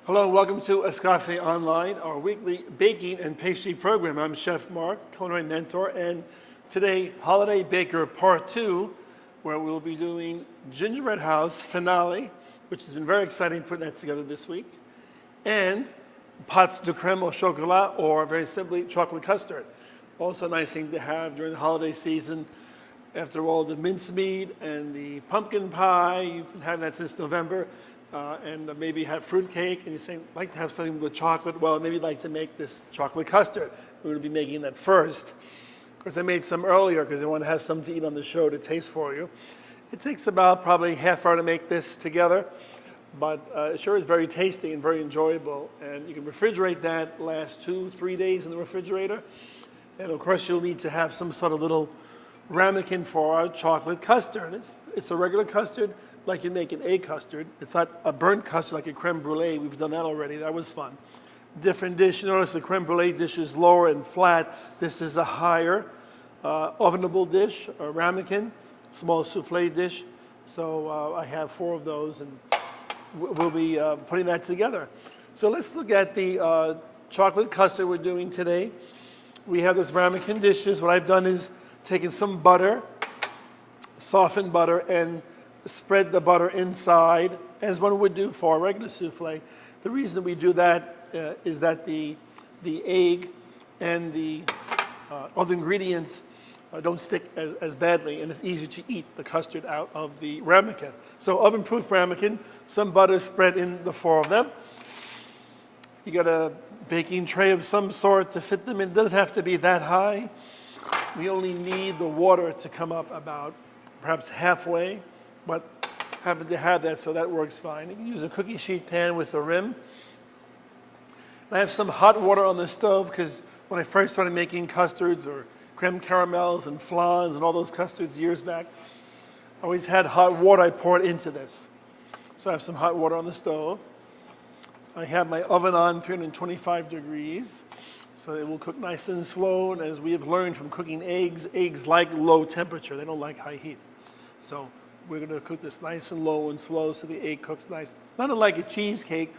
Hello, welcome to Escafe Online, our weekly baking and pastry program. I'm Chef Mark, culinary mentor, and today, Holiday Baker Part 2, where we'll be doing Gingerbread House Finale, which has been very exciting putting that together this week, and Pâte de crème au chocolat, or very simply, chocolate custard. Also a nice thing to have during the holiday season. After all, the mincemeat and the pumpkin pie, you've been having that since November. And maybe have fruitcake, and you're saying, I'd like to have something with chocolate. Well, maybe you'd like to make this chocolate custard. We're going to be making that first. Of course, I made some earlier because I want to have something to eat on the show to taste for you. It takes about probably half hour to make this together, but it sure is very tasty and very enjoyable. And you can refrigerate that, last 2-3 days in the refrigerator. And of course, you'll need to have some sort of little ramekin for our chocolate custard. It's a regular custard, like you make an egg custard. It's not a burnt custard like a creme brulee. We've done that already. That was fun. Different dish. You notice the creme brulee dish is lower and flat. This is a higher ovenable dish, a ramekin, small souffle dish. So I have 4 of those, and we'll be putting that together. So let's look at the chocolate custard we're doing today. We have this ramekin dishes. What I've done is taken some butter, softened butter, and spread the butter inside as one would do for a regular souffle. The reason we do that is that the egg and the other ingredients don't stick as badly, and it's easier to eat the custard out of the ramekin. So oven-proof ramekin, some butter spread in the 4 of them. You got a baking tray of some sort to fit them in. It doesn't have to be that high. We only need the water to come up about perhaps halfway, but happen to have that, so that works fine. You can use a cookie sheet pan with a rim. I have some hot water on the stove because when I first started making custards or creme caramels and flans and all those custards years back, I always had hot water I poured into this. So I have some hot water on the stove. I have my oven on 325 degrees, so it will cook nice and slow. And as we have learned from cooking eggs like low temperature. They don't like high heat. So we're going to cook this nice and low and slow so the egg cooks nice. Not unlike a cheesecake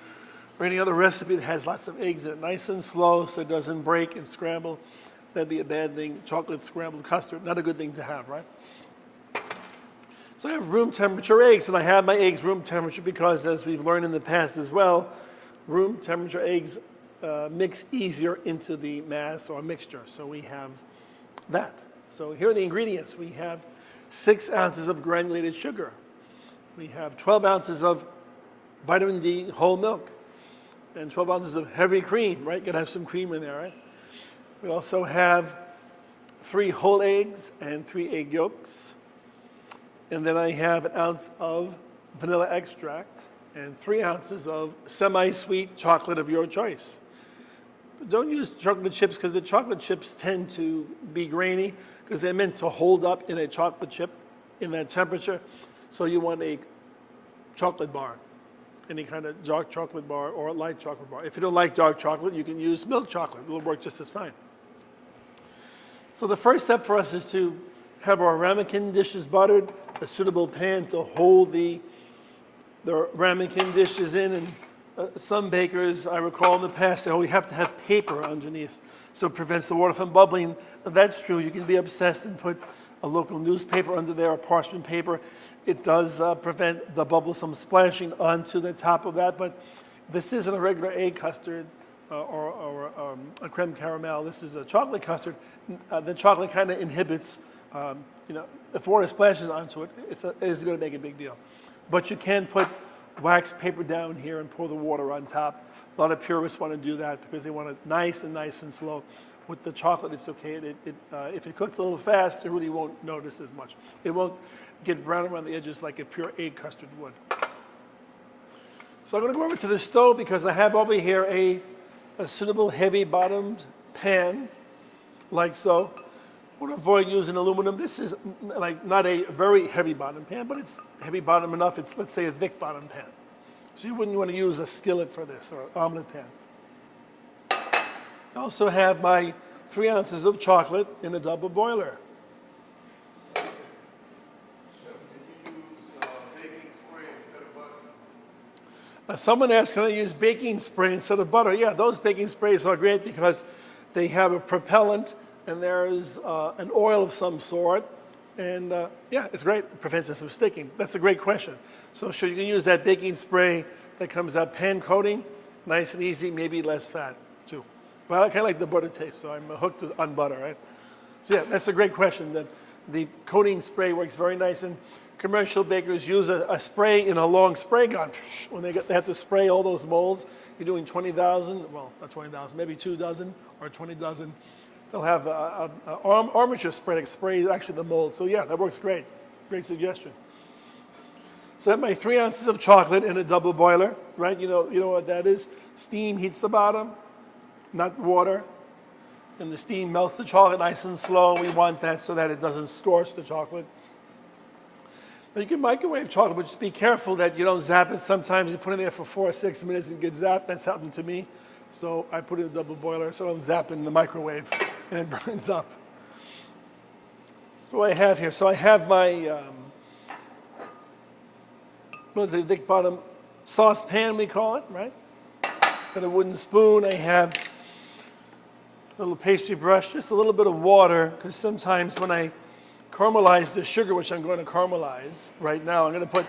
or any other recipe that has lots of eggs in it. Nice and slow so it doesn't break and scramble. That'd be a bad thing. Chocolate scrambled custard, not a good thing to have, right? So I have room temperature eggs, and I have my eggs room temperature because, as we've learned in the past as well, room temperature eggs mix easier into the mass or mixture. So we have that. So here are the ingredients. We have 6 ounces of granulated sugar. We have 12 ounces of vitamin D whole milk and 12 ounces of heavy cream, right? Gotta have some cream in there, right? We also have 3 whole eggs and 3 egg yolks. And then I have 1 ounce of vanilla extract and 3 ounces of semi-sweet chocolate of your choice. But don't use chocolate chips because the chocolate chips tend to be grainy, because they're meant to hold up in a chocolate chip in that temperature. So you want a chocolate bar, any kind of dark chocolate bar or a light chocolate bar. If you don't like dark chocolate, you can use milk chocolate. It'll work just as fine. So the first step for us is to have our ramekin dishes buttered, a suitable pan to hold the ramekin dishes in. And some bakers, I recall in the past, say, oh, we have to have paper underneath so it prevents the water from bubbling. That's true. You can be obsessed and put a local newspaper under there, or parchment paper. It does prevent the bubbles from splashing onto the top of that, but this isn't a regular egg custard or a creme caramel. This is a chocolate custard. The chocolate kind of inhibits, if water splashes onto it, it's going to make a big deal. But you can put wax paper down here and pour the water on top. A lot of purists want to do that because they want it nice and slow. With the chocolate, it's okay. If it cooks a little fast, you really won't notice as much. It won't get brown around the edges like a pure egg custard would. So I'm going to go over to the stove because I have over here a suitable heavy-bottomed pan, like so. I want to avoid using aluminum. This is like not a very heavy-bottomed pan, but it's heavy-bottomed enough. It's, let's say, a thick-bottomed pan. So you wouldn't want to use a skillet for this or an omelet pan. I also have my 3 ounces of chocolate in a double boiler. Someone asked, can I use baking spray instead of butter? Yeah, those baking sprays are great because they have a propellant and there's an oil of some sort. And yeah, it's great. It prevents it from sticking. That's a great question. So sure, you can use that baking spray that comes out pan coating, nice and easy, maybe less fat too. But I kind of like the butter taste, so I'm hooked on butter, right? So yeah, that's a great question. The coating spray works very nice, and commercial bakers use a spray in a long spray gun. When they have to spray all those molds, you're doing 20,000, well, not 20,000, maybe 2 dozen or 20 dozen. They'll have an armature spray that sprays actually the mold. So yeah, that works great. Great suggestion. So I have my 3 ounces of chocolate in a double boiler, right? You know what that is? Steam heats the bottom, not water. And the steam melts the chocolate nice and slow. We want that so that it doesn't scorch the chocolate. Now you can microwave chocolate, but just be careful that you don't zap it. Sometimes you put it in there for 4 or 6 minutes and get zapped. That's happened to me. So I put it in a double boiler so I don't zap it in the microwave and it burns up. That's what I have here. So I have my, what is it, thick bottom saucepan we call it, right? Got a wooden spoon. I have a little pastry brush, just a little bit of water, because sometimes when I caramelize the sugar, which I'm going to caramelize right now, I'm going to put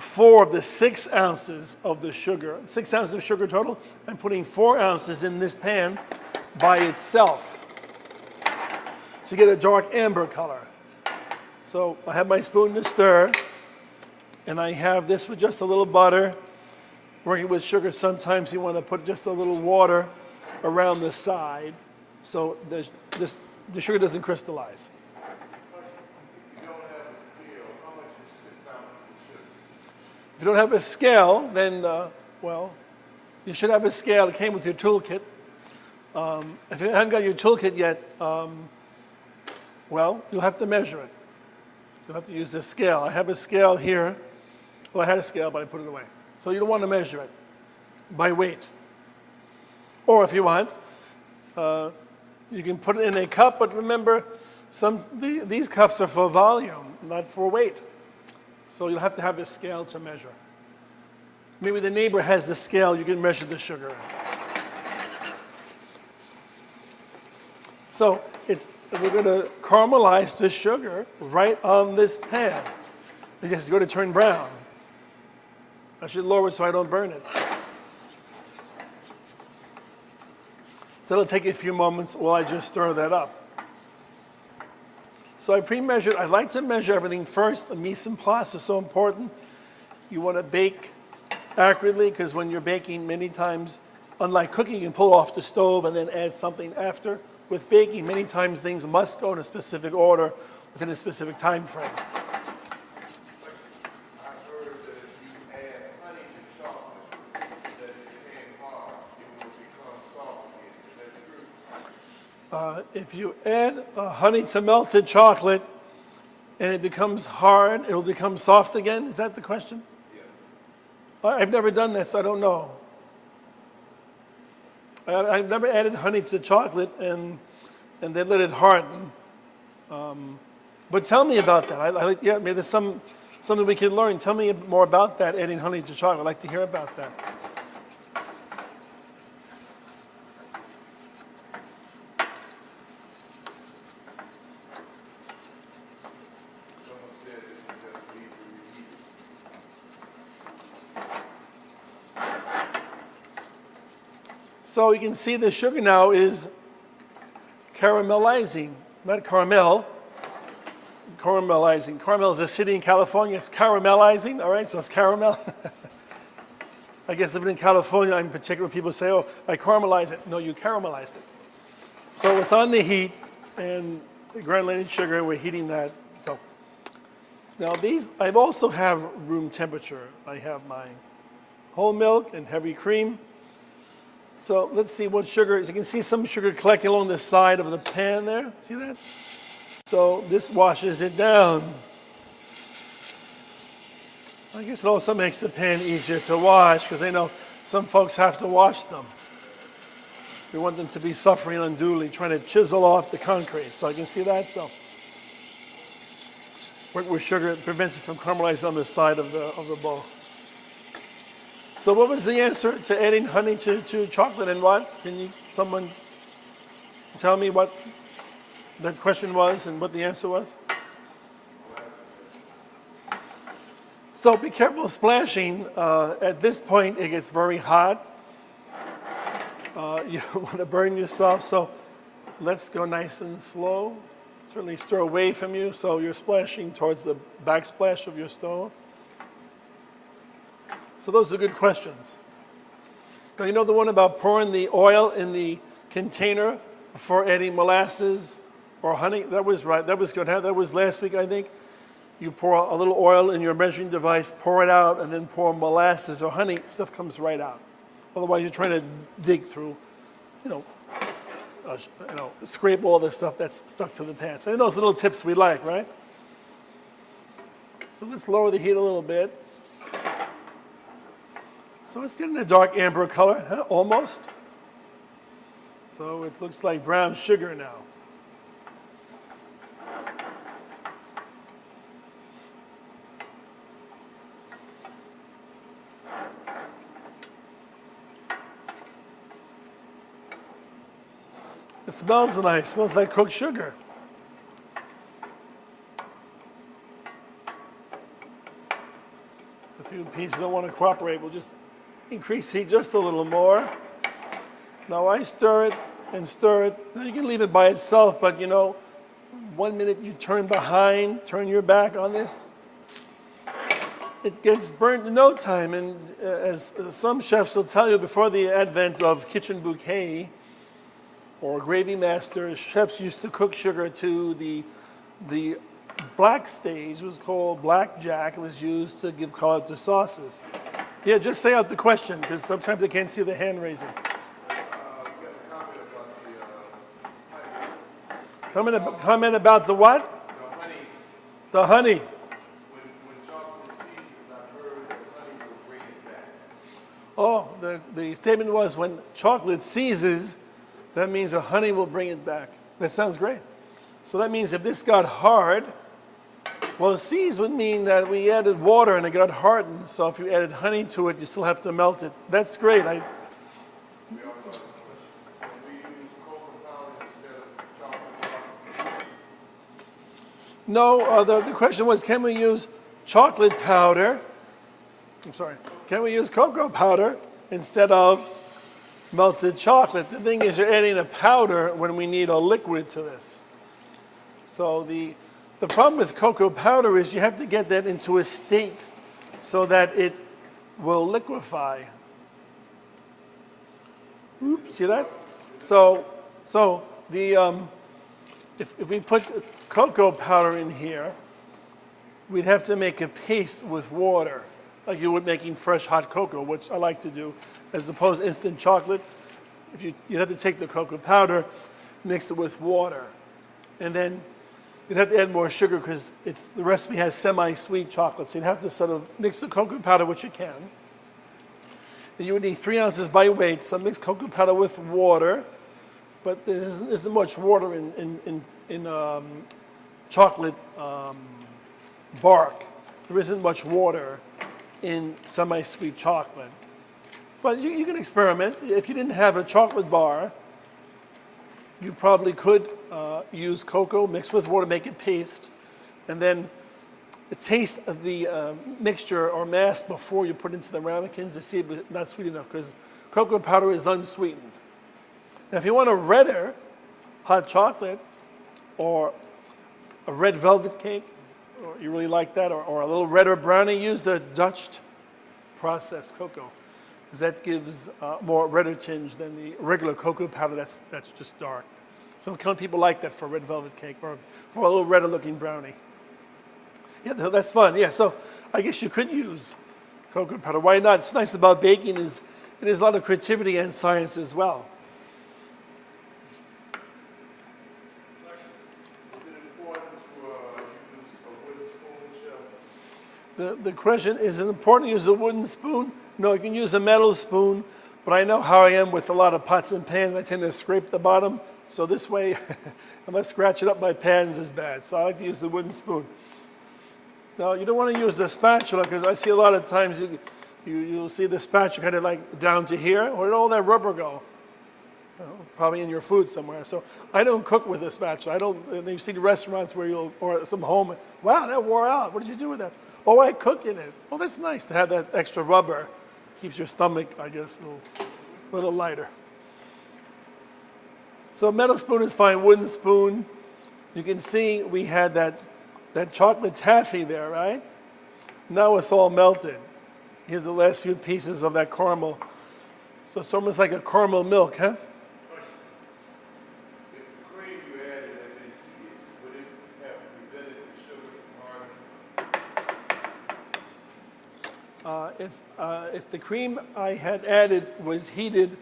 4 of the 6 ounces of the sugar, 6 ounces of sugar total. I'm putting 4 ounces in this pan by itself to get a dark amber color. So I have my spoon to stir, and I have this with just a little butter. Working with sugar, sometimes you want to put just a little water around the side so the sugar doesn't crystallize. If you don't have a scale, then, well, you should have a scale. It came with your toolkit. If you haven't got your toolkit yet, well, you'll have to measure it. You'll have to use this scale. I have a scale here. Well, I had a scale, but I put it away. So you don't want to measure it by weight. Or if you want, you can put it in a cup, but remember, these cups are for volume, not for weight. So you'll have to have a scale to measure. Maybe the neighbor has the scale, you can measure the sugar. So we're going to caramelize the sugar right on this pan. It's just going to turn brown. I should lower it so I don't burn it. So it'll take a few moments while I just stir that up. So I pre-measured. I like to measure everything first. The mise en place is so important. You want to bake accurately because when you're baking, many times, unlike cooking, you can pull off the stove and then add something after. With baking, many times things must go in a specific order within a specific time frame. If you add honey to melted chocolate and it becomes hard, it will become soft again? Is that the question? Yes. I've never done that, so I don't know. I've never added honey to chocolate and then let it harden. But tell me about that. Yeah, maybe there's something we can learn. Tell me more about that, adding honey to chocolate. I'd like to hear about that. So you can see the sugar now is caramelizing, not caramel, caramelizing. Caramel is a city in California. It's caramelizing, all right, so it's caramel. I guess living in California, in particular, people say, oh, I caramelize it. No, you caramelized it. So it's on the heat, and the granulated sugar, we're heating that. So now these, I also have room temperature. I have my whole milk and heavy cream. So let's see what sugar is. You can see some sugar collecting along the side of the pan there. See that? So this washes it down. I guess it also makes the pan easier to wash because I know some folks have to wash them. We want them to be suffering unduly, trying to chisel off the concrete. So you can see that. So work with sugar, it prevents it from caramelizing on the side of the bowl. So what was the answer to adding honey to chocolate and what? Can someone tell me what the question was and what the answer was? So be careful splashing. At this point, it gets very hot. You don't want to burn yourself, so let's go nice and slow. Certainly stir away from you, so you're splashing towards the backsplash of your stove. So those are good questions. Now, you know the one about pouring the oil in the container before adding molasses or honey? That was right. That was good. That was last week, I think. You pour a little oil in your measuring device, pour it out, and then pour molasses or honey. Stuff comes right out. Otherwise, you're trying to dig through, scrape all the stuff that's stuck to the pan. So those little tips we like, right? So let's lower the heat a little bit. So it's getting a dark amber color, huh? Almost. So it looks like brown sugar now. It smells nice. It smells like cooked sugar. A few pieces don't want to cooperate. We'll just increase heat just a little more. Now I stir it and stir it. Now you can leave it by itself, but 1 minute you turn your back on this, it gets burnt in no time. And as some chefs will tell you, before the advent of kitchen bouquet or gravy master, chefs used to cook sugar to the black stage. It was called blackjack. It was used to give color to sauces. Yeah, just say out the question, because sometimes I can't see the hand raising. Comment about the what? The honey. The honey. When chocolate seizes, I've heard that honey will bring it back. Oh, the statement was when chocolate seizes, that means the honey will bring it back. That sounds great. So that means if this got hard, well, seize would mean that we added water and it got hardened. So if you added honey to it, you still have to melt it. That's great. We also have a question. Can we use cocoa powder instead of chocolate powder? No, the question was, can we use chocolate powder? Can we use cocoa powder instead of melted chocolate? The thing is, you're adding a powder when we need a liquid to this. So the problem with cocoa powder is you have to get that into a state so that it will liquefy. Oops, see that? So if we put cocoa powder in here, we'd have to make a paste with water, like you would making fresh hot cocoa, which I like to do, as opposed to instant chocolate. You'd have to take the cocoa powder, mix it with water, and then you'd have to add more sugar because the recipe has semi-sweet chocolate. So you'd have to sort of mix the cocoa powder, which you can. And you would need 3 ounces by weight. So mix cocoa powder with water, but there isn't much water in chocolate bark. There isn't much water in semi-sweet chocolate. But you can experiment. If you didn't have a chocolate bar, you probably could use cocoa, mix with water, make it paste, and then taste the mixture or mass before you put it into the ramekins to see if it's not sweet enough, because cocoa powder is unsweetened. Now, if you want a redder hot chocolate or a red velvet cake, or you really like that, or a little redder brownie, use the Dutch processed cocoa, because that gives more redder tinge than the regular cocoa powder that's just dark. So some people like that for red velvet cake or for a little redder looking brownie. Yeah, that's fun. Yeah, so I guess you could use cocoa powder. Why not? What's nice about baking is it is a lot of creativity and science as well. Is it important to use a wooden spoon, Chef? The question, is it important to use a wooden spoon? No, you can use a metal spoon, but I know how I am with a lot of pots and pans. I tend to scrape the bottom, so this way, unless scratch it up my pans is bad. So I like to use the wooden spoon. Now, you don't want to use the spatula, because I see a lot of times You'll see the spatula kind of like down to here. Where did all that rubber go? Probably in your food somewhere. So I don't cook with a spatula. I don't. And you see the restaurants where or some home. Wow, that wore out. What did you do with that? Oh, I cook in it. Oh, that's nice to have that extra rubber. Keeps your stomach, I guess, a little lighter. So metal spoon is fine. Wooden spoon. You can see we had that chocolate taffy there, right? Now it's all melted. Here's the last few pieces of that caramel. So it's almost like a caramel milk, huh? If the cream you added had been heated, would it have prevented the sugar from hardening? If the cream I had added was heated,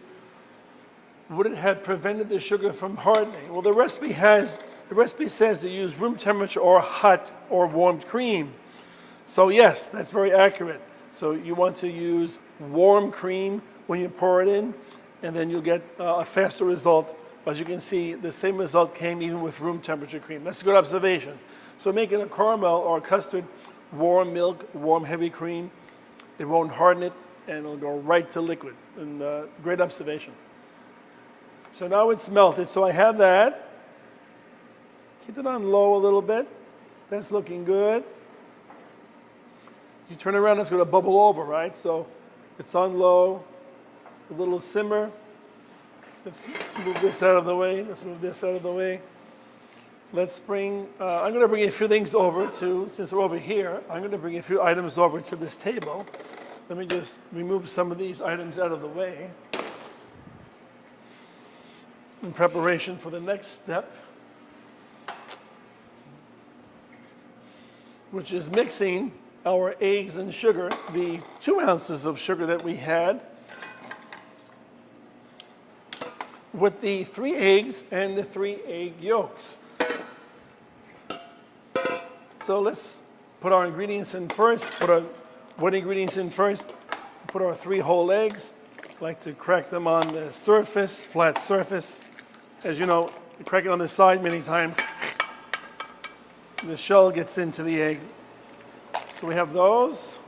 would it have prevented the sugar from hardening? Well, the recipe says to use room temperature or hot or warmed cream. So yes, that's very accurate. So you want to use warm cream when you pour it in, and then you'll get a faster result. As you can see, the same result came even with room temperature cream. That's a good observation. So making a caramel or a custard, warm milk, warm heavy cream, it won't harden it, and it'll go right to liquid. And great observation. So now it's melted. So I have that. Keep it on low a little bit. That's looking good. You turn around, it's going to bubble over, right? So it's on low, a little simmer. Let's move this out of the way. Let's move this out of the way. Let's bring, I'm going to bring a few things over to, since we're over here, I'm going to bring a few items over to this table. Let me just remove some of these items out of the way in preparation for the next step, which is mixing our eggs and sugar, the 2 ounces of sugar that we had, with the 3 eggs and the 3 egg yolks. So let's put our ingredients in first, put our wet ingredients in first, put our 3 whole eggs. I like to crack them on the surface, flat surface. As you know, you crack it on the side many times, the shell gets into the egg. So we have those,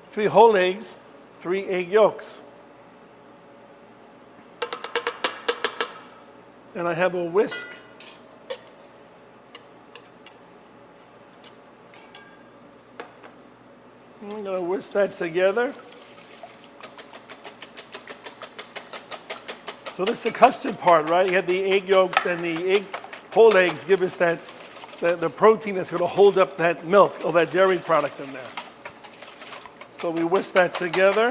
3 whole eggs, 3 egg yolks. And I have a whisk. I'm going to whisk that together. So this is the custard part, right? You have the egg yolks and the whole eggs give us that the protein that's going to hold up that milk or that dairy product in there. So we whisk that together.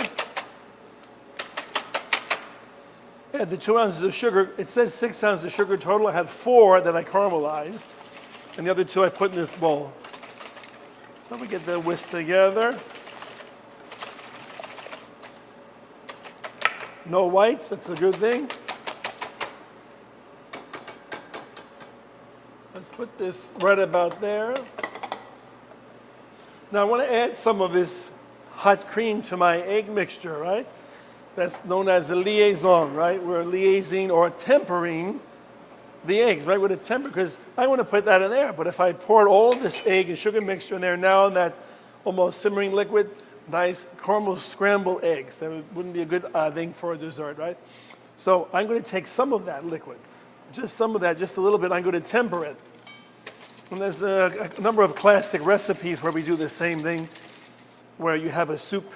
Add the 2 ounces of sugar. It says 6 ounces of sugar total. I have 4 that I caramelized, and the other 2 I put in this bowl. So we get the whisk together. No whites, that's a good thing. Let's put this right about there. Now I want to add some of this hot cream to my egg mixture, right? That's known as the liaison, right? We're liaising or tempering the eggs, right? With a temper, because I want to put that in there. But if I poured all this egg and sugar mixture in there now in that almost simmering liquid, nice caramel scrambled eggs, that wouldn't be a good thing for a dessert, right? So I'm going to take some of that liquid, just some of that, just a little bit. I'm going to temper it. And there's a number of classic recipes where we do the same thing, where you have a soup,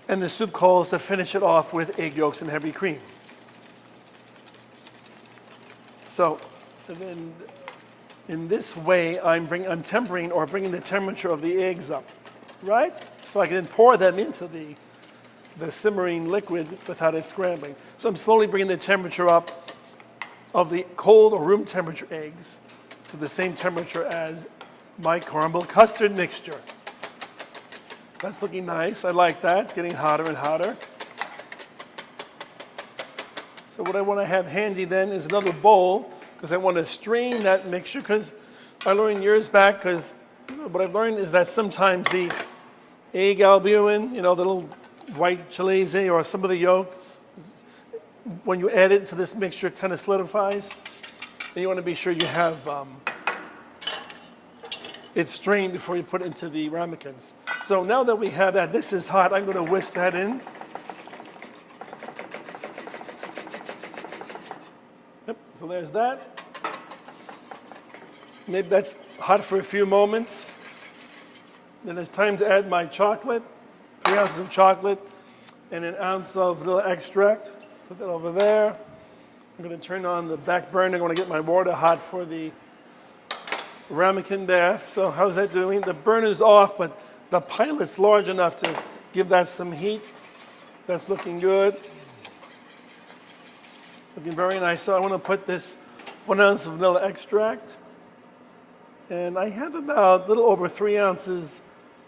and the soup calls to finish it off with egg yolks and heavy cream. So, and then in this way, I'm tempering or bringing the temperature of the eggs up, right? So I can then pour them into the simmering liquid without it scrambling. So I'm slowly bringing the temperature up of the cold or room temperature eggs to the same temperature as my caramel custard mixture. That's looking nice. I like that. It's getting hotter and hotter. So what I want to have handy then is another bowl, because I want to strain that mixture, because I learned years back, because what I've learned is that sometimes the egg albumin, the little white chalaise or some of the yolks, when you add it to this mixture, it kind of solidifies. And you want to be sure you have it's strained before you put it into the ramekins. So now that we have that, this is hot, I'm going to whisk that in. Yep, so there's that. Maybe that's hot for a few moments. Then it's time to add my chocolate, 3 ounces of chocolate, and an ounce of vanilla extract. Put that over there. I'm going to turn on the back burner. I'm going to get my water hot for the ramekin there. So how's that doing? The burner's off, but the pilot's large enough to give that some heat. That's looking good. Looking very nice. So I want to put this 1 ounce of vanilla extract. And I have about a little over 3 ounces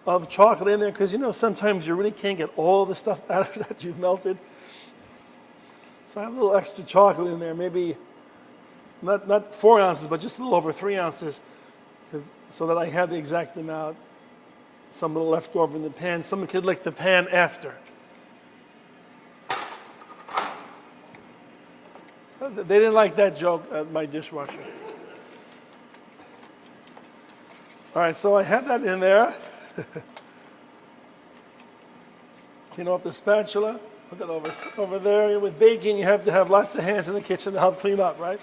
of chocolate in there because, you know, sometimes you really can't get all the stuff out of that you've melted. So I have a little extra chocolate in there, maybe not 4 ounces, but just a little over 3 ounces, so that I have the exact amount. Some little left over in the pan. Someone could lick the pan after. They didn't like that joke at my dishwasher. All right, so I have that in there. Clean off the spatula. Put that over there. With baking, you have to have lots of hands in the kitchen to help clean up, right?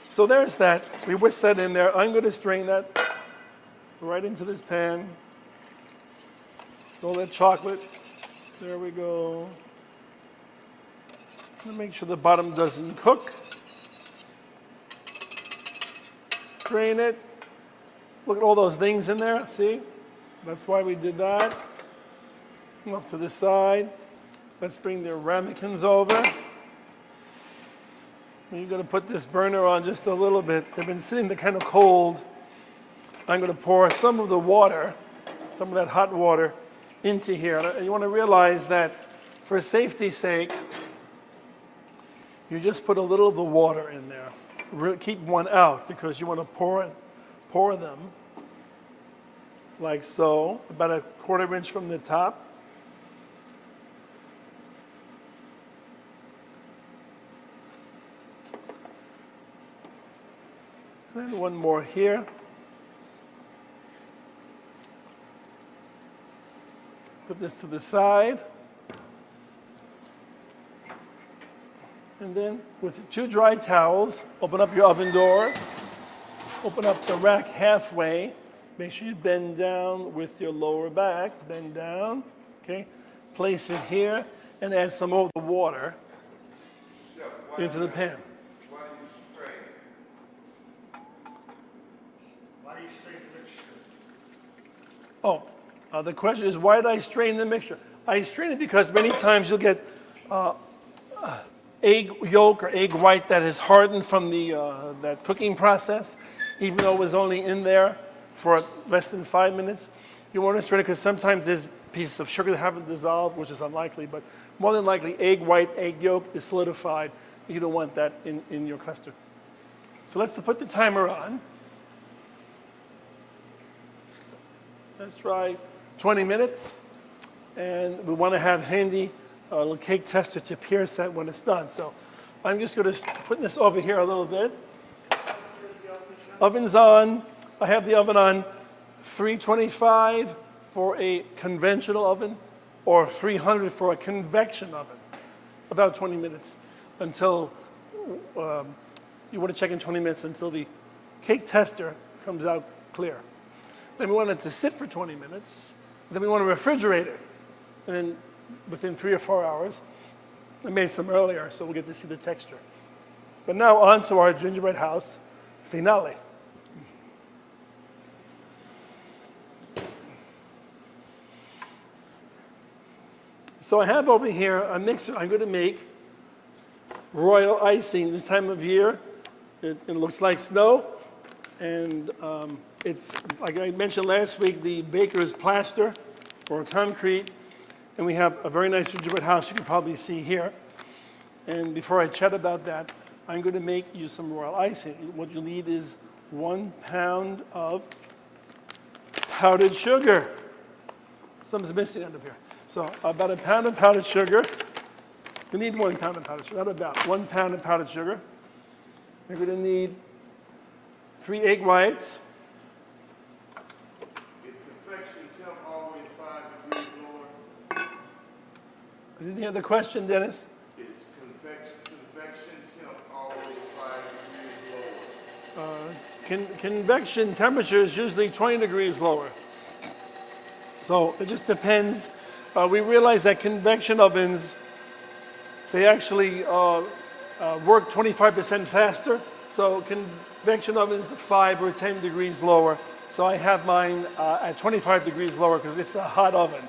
So there's that. We whisk that in there. I'm going to strain that right into this pan. All that chocolate. There we go. Make sure the bottom doesn't cook. Strain it. Look at all those things in there, see? That's why we did that. Come up to the side. Let's bring the ramekins over. You're going to put this burner on just a little bit. They've been sitting there kind of cold. I'm going to pour some of the water, some of that hot water, into here. And you want to realize that for safety's sake, you just put a little of the water in there. Keep one out because you want to pour them like so, about a 1/4 inch from the top. And then one more here. Put this to the side. And then with 2 dry towels, open up your oven door. Open up the rack halfway. Make sure you bend down with your lower back. Bend down, okay? Place it here and add some more of the water into the pan. Why do you strain? Why do you strain the mixture? Oh, the question is, why did I strain the mixture? I strain it because many times you'll get egg yolk or egg white that is hardened from that cooking process, even though it was only in there for less than 5 minutes. You want to strain it because sometimes there's pieces of sugar that haven't dissolved, which is unlikely, but more than likely egg white, egg yolk is solidified. You don't want that in your custard. So let's put the timer on. Let's try 20 minutes. And we want to have handy a little cake tester to pierce that when it's done. So I'm just going to put this over here a little bit. Oven's on. I have the oven on 325 for a conventional oven or 300 for a convection oven. About 20 minutes until, you want to check in 20 minutes until the cake tester comes out clear. Then we want it to sit for 20 minutes. Then we want to refrigerate it. And then within 3 or 4 hours, I made some earlier, so we'll get to see the texture. But now on to our gingerbread house finale. So I have over here a mixer. I'm going to make royal icing this time of year. It looks like snow, and it's, like I mentioned last week, the baker's plaster or concrete, and we have a very nice gingerbread house you can probably see here. And before I chat about that, I'm going to make you some royal icing. What you'll need is 1 pound of powdered sugar. Something's missing out of here. So about 1 pound of powdered sugar. We need 1 pound of powdered sugar, not about 1 pound of powdered sugar. We're going to need 3 egg whites, temp always 5 degrees lower? I didn't hear the question, Dennis. Is convection temp always 5 degrees lower? Convection temperature is usually 20 degrees lower. So it just depends. We realize that convection ovens, they actually work 25% faster. So convection ovens 5 or 10 degrees lower. So I have mine at 25 degrees lower because it's a hot oven.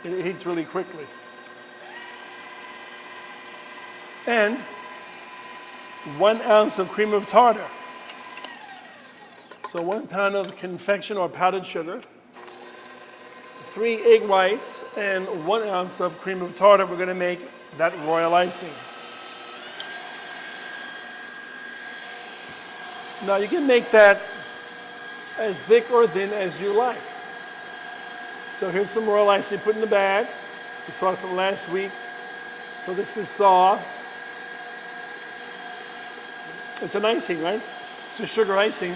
It heats really quickly. And 1 ounce of cream of tartar. So 1 pound of confection or powdered sugar, 3 egg whites, and 1 ounce of cream of tartar. We're going to make that royal icing. Now you can make that as thick or thin as you like. So here's some royal icing put in the bag. We saw it from last week. So this is soft. It's an icing, right? It's a sugar icing.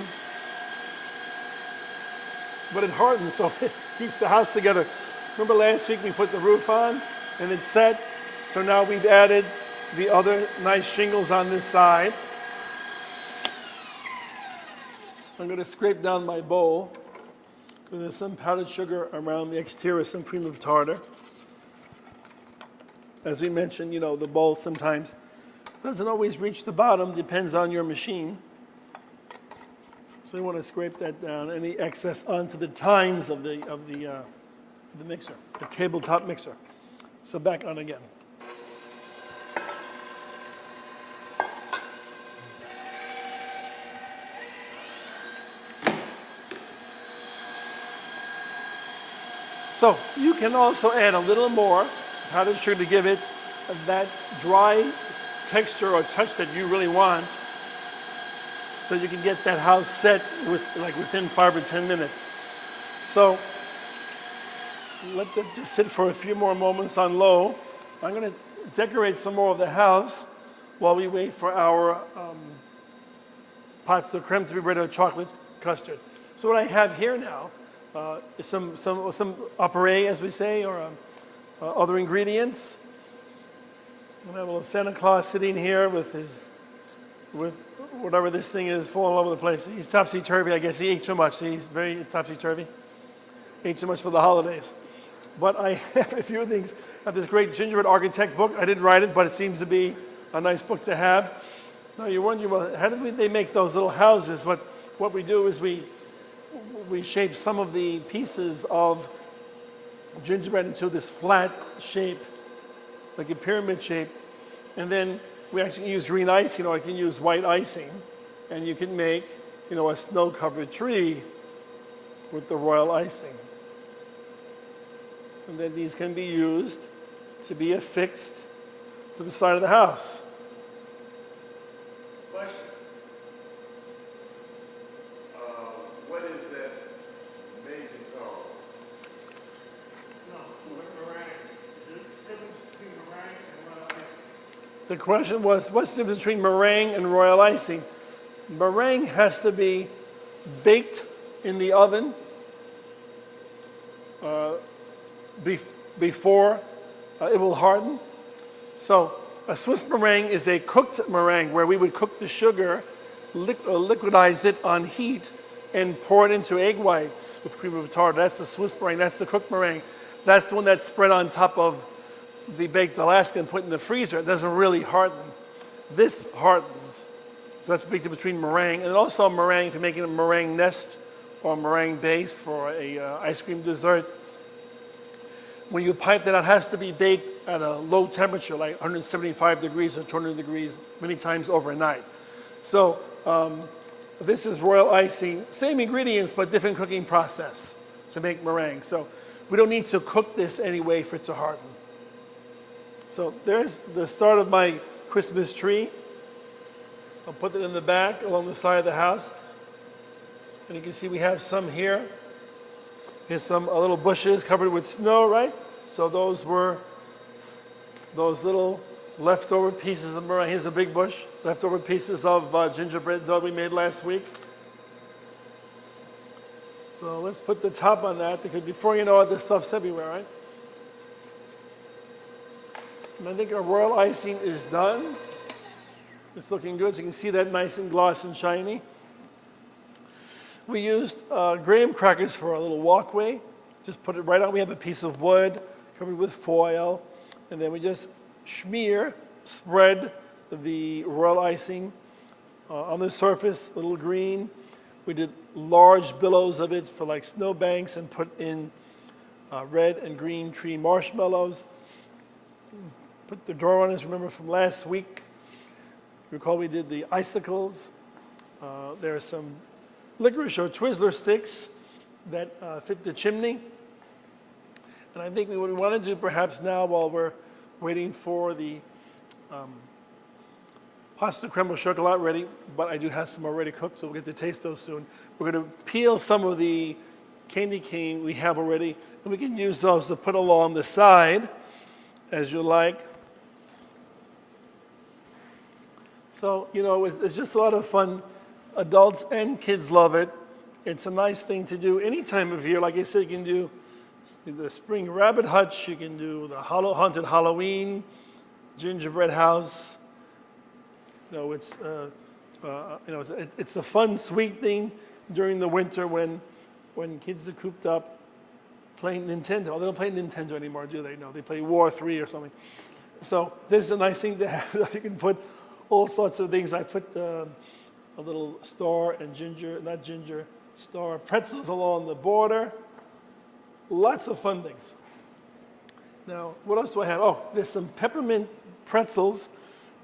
But it hardens, so it keeps the house together. Remember last week we put the roof on and it's set? So now we've added the other nice shingles on this side. I'm going to scrape down my bowl because there's some powdered sugar around the exterior, some cream of tartar. As we mentioned, you know, the bowl sometimes doesn't always reach the bottom, depends on your machine. So you want to scrape that down, any excess onto the tines of the mixer, the tabletop mixer. So back on again. So you can also add a little more powdered sugar to give it that dry texture or touch that you really want. So you can get that house set within 5 or 10 minutes. So let that just sit for a few more moments on low. I'm going to decorate some more of the house while we wait for our pots of crème to be ready with chocolate custard. So what I have here now is some appareil, as we say, or other ingredients. I have a little Santa Claus sitting here with whatever this thing is falling all over the place. He's topsy-turvy, I guess. He ate too much. He's very topsy-turvy. Ate too much for the holidays. But I have a few things. I have this great gingerbread architect book. I didn't write it, but it seems to be a nice book to have. Now you're wondering, well, how did they make those little houses? What we do is we shape some of the pieces of gingerbread into this flat shape, like a pyramid shape. And then we actually use green icing, or I can use white icing, and you can make, you know, a snow-covered tree with the royal icing. And then these can be used to be affixed to the side of the house. Question? What is that making called? No, meringue. The difference between meringue and royal icing. The question was, what's the difference between meringue and royal icing? Meringue has to be baked in the oven before it will harden. So a Swiss meringue is a cooked meringue where we would cook the sugar, liquidize it on heat, and pour it into egg whites with cream of tartar. That's the Swiss meringue. That's the cooked meringue. That's the one that's spread on top of the baked Alaska and put in the freezer. It doesn't really harden. This hardens. So that's the big difference between meringue and also meringue, if you're making a meringue nest or meringue base for a ice cream dessert. When you pipe that out, it has to be baked at a low temperature, like 175 degrees or 200 degrees, many times overnight. So this is royal icing, same ingredients, but different cooking process to make meringue. So we don't need to cook this anyway for it to harden. So there's the start of my Christmas tree. I'll put it in the back along the side of the house. And you can see we have some here. Here's some little bushes covered with snow, right? So those were those little leftover pieces of meringue. Here's a big bush. Leftover pieces of gingerbread dough we made last week. So let's put the top on that, because before you know it, this stuff's everywhere, right? And I think our royal icing is done. It's looking good, so you can see that nice and gloss and shiny. We used graham crackers for our little walkway. Just put it right on. We have a piece of wood covered with foil, and then we just spread the royal icing on the surface, a little green. We did large billows of it for like snowbanks and put in red and green tree marshmallows. Put the door on us, remember from last week. Recall we did the icicles. There are some licorice or Twizzler sticks that fit the chimney. And I think what we want to do perhaps now, while we're waiting for the pasta crème au chocolat ready, but I do have some already cooked, so we'll get to taste those soon. We're going to peel some of the candy cane we have already, and we can use those to put along the side as you like. So, you know, it's just a lot of fun. Adults and kids love it. It's a nice thing to do any time of year. Like I said, you can do the spring rabbit hutch, you can do the haunted Halloween, gingerbread house. You know, it's a fun, sweet thing during the winter when kids are cooped up playing Nintendo. They don't play Nintendo anymore, do they? No, they play War 3 or something. So this is a nice thing to have. You can put all sorts of things. I put a little star and star pretzels along the border. Lots of fun things. Now, what else do I have? Oh, there's some peppermint pretzels.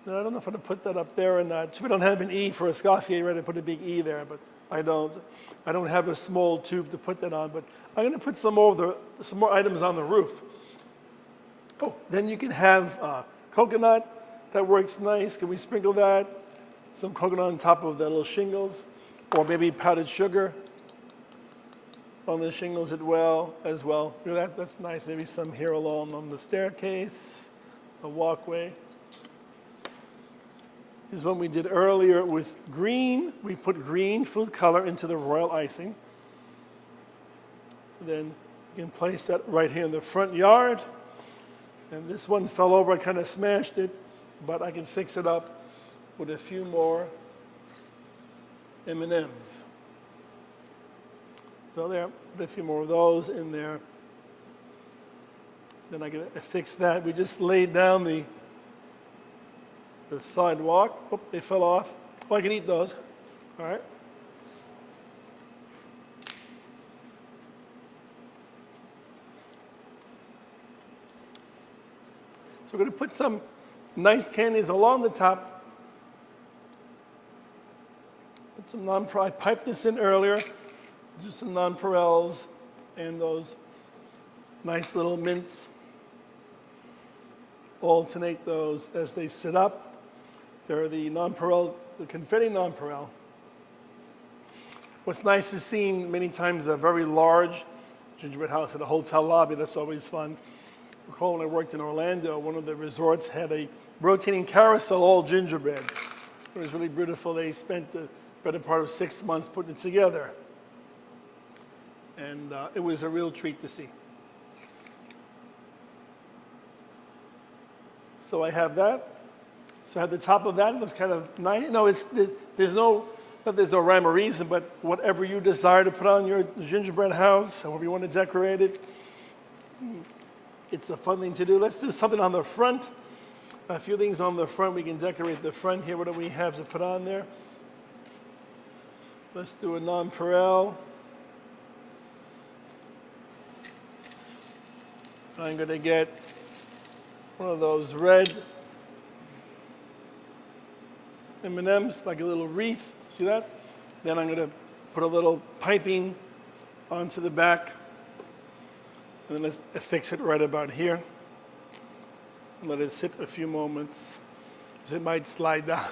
Now, I don't know if I'm going to put that up there or not. We don't have an E for Escoffier, right? I put a big E there, but I don't. I don't have a small tube to put that on, but I'm going to put some more items on the roof. Oh, then you can have coconut. That works nice. Can we sprinkle that? Some coconut on top of the little shingles, or maybe powdered sugar on the shingles as well. You know, that's nice. Maybe some here along on the staircase, the walkway. This is what we did earlier with green. We put green food color into the royal icing. Then you can place that right here in the front yard. And this one fell over. I kind of smashed it, but I can fix it up with a few more M&Ms. So there, put a few more of those in there. Then I can fix that. We just laid down the sidewalk. Oh, they fell off. Oh, I can eat those. All right. So we're going to put some nice candies along the top. Put some I piped this in earlier. Just some nonpareils and those nice little mints. Alternate those as they sit up. They're the confetti nonpareil. What's nice is seeing many times a very large gingerbread house at a hotel lobby. That's always fun. I recall when I worked in Orlando, one of the resorts had a rotating carousel, all gingerbread. It was really beautiful. They spent the better part of 6 months putting it together. And it was a real treat to see. So I have that. So I had the top of that. It was kind of nice. No, there's no rhyme or reason, but whatever you desire to put on your gingerbread house, however you want to decorate it, it's a fun thing to do. Let's do something on the front. A few things on the front. We can decorate the front here. What do we have to put on there? Let's do a nonpareil. I'm going to get one of those red M&Ms, like a little wreath. See that? Then I'm going to put a little piping onto the back. And then let's affix it right about here. And let it sit a few moments, because it might slide down.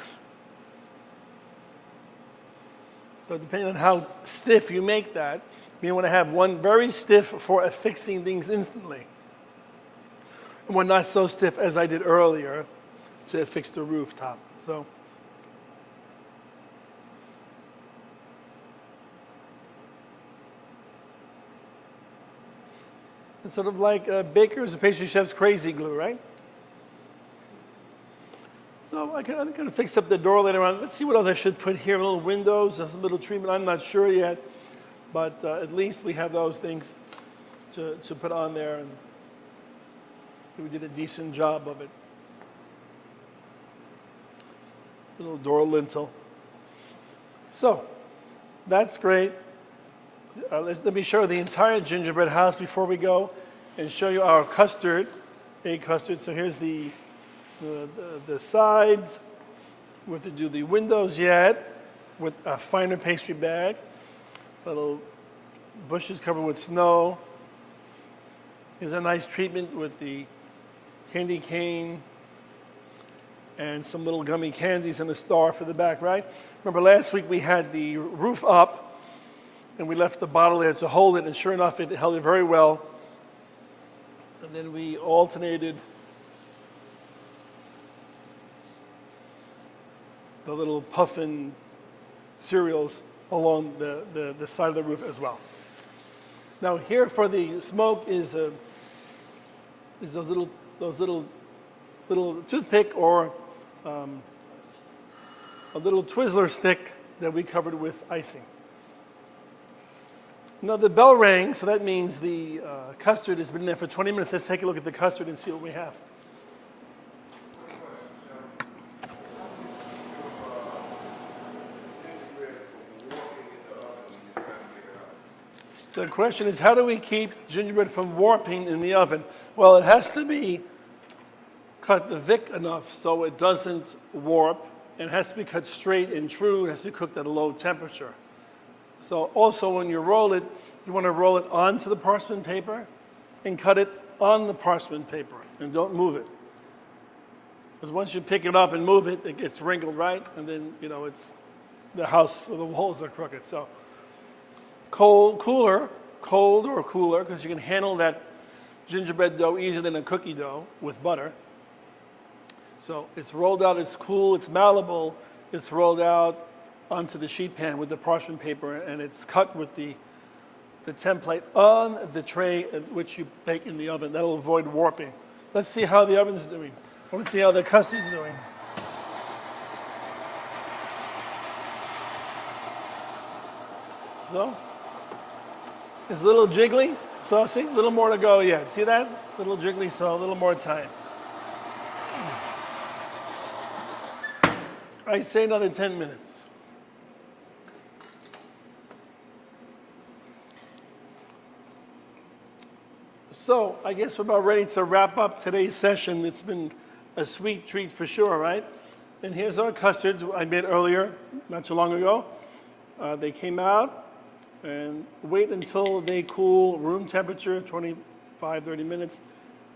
So depending on how stiff you make that, you want to have one very stiff for affixing things instantly. And one not so stiff as I did earlier to affix the rooftop. So It's sort of like a baker's, a pastry chef's crazy glue, right? So I'm going to fix up the door later on. Let's see what else I should put here. Little windows, a little treatment. I'm not sure yet, but at least we have those things to put on there, and we did a decent job of it. Little door lintel. So that's great. Let me show the entire gingerbread house before we go and show you our custard, egg custard. So here's the sides. We have to do the windows yet with a finer pastry bag. Little bushes covered with snow. Here's a nice treatment with the candy cane and some little gummy candies and a star for the back, right? Remember last week we had the roof up and we left the bottle there to hold it, and sure enough it held it very well. And then we alternated the little puffin cereals along the side of the roof as well. Now here for the smoke is those little toothpick or a little Twizzler stick that we covered with icing. Now the bell rang, so that means the custard has been there for 20 minutes. Let's take a look at the custard and see what we have. The question is, how do we keep gingerbread from warping in the oven? Well, it has to be cut thick enough so it doesn't warp, and it has to be cut straight and true. It has to be cooked at a low temperature. So also when you roll it, you want to roll it onto the parchment paper and cut it on the parchment paper, and don't move it. Because once you pick it up and move it, it gets wrinkled, right? And then, it's the house, the walls are crooked. So cold or cooler, because you can handle that gingerbread dough easier than a cookie dough with butter. So it's rolled out, it's cool, it's malleable, it's rolled out onto the sheet pan with the parchment paper, and it's cut with the template on the tray at which you bake in the oven. That'll avoid warping. Let's see how the oven's doing. Let's see how the custard's doing. So, it's a little jiggly, saucy, a little more to go yet. See that? A little jiggly, so a little more time. I say another 10 minutes. So I guess we're about ready to wrap up today's session. It's been a sweet treat for sure, right? And here's our custards I made earlier, not too long ago. They came out, and wait until they cool room temperature, 25, 30 minutes,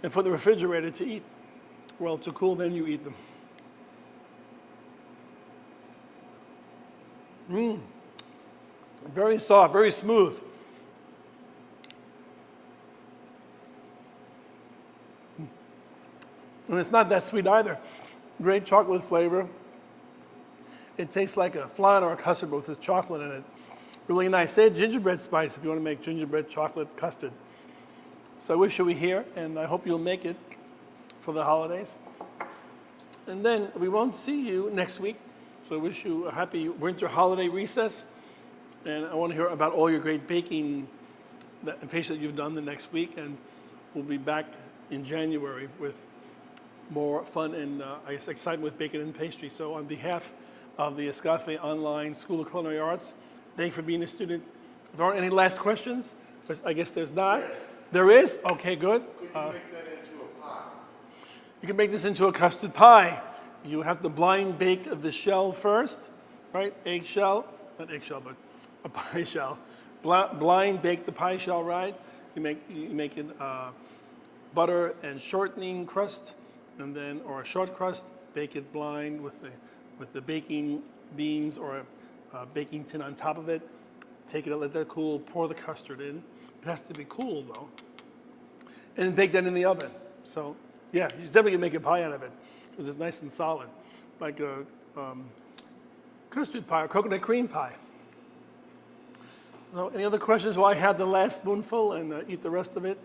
and put in the refrigerator to eat. Well, to cool, then you eat them. Very soft, very smooth. And it's not that sweet either. Great chocolate flavor. It tastes like a flan or a custard, but with chocolate in it. Really nice. They had gingerbread spice if you want to make gingerbread chocolate custard. So I wish you were here, and I hope you'll make it for the holidays. And then we won't see you next week. So I wish you a happy winter holiday recess. And I want to hear about all your great baking and pastry that you've done the next week. And we'll be back in January with more fun and I guess excitement with baking and pastry. So on behalf of the Escafe Online School of Culinary Arts, thank you for being a student. If there aren't any last questions, I guess there's not. Yes. There is? Okay, good. Could you make that into a pie? You can make this into a custard pie. You have to blind bake the shell first, right? Eggshell, not eggshell, but a pie shell. Blind bake the pie shell, right? You make it butter and shortening crust, and then or a short crust. Bake it blind with the baking beans or a baking tin on top of it. Take it, let that cool. Pour the custard in. It has to be cool though, and bake that in the oven. So yeah, you definitely can make a pie out of it because it's nice and solid, like a custard pie or coconut cream pie. So any other questions while I have the last spoonful and eat the rest of it?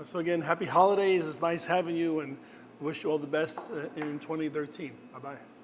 So again, happy holidays. It's nice having you, and wish you all the best in 2013. Bye-bye.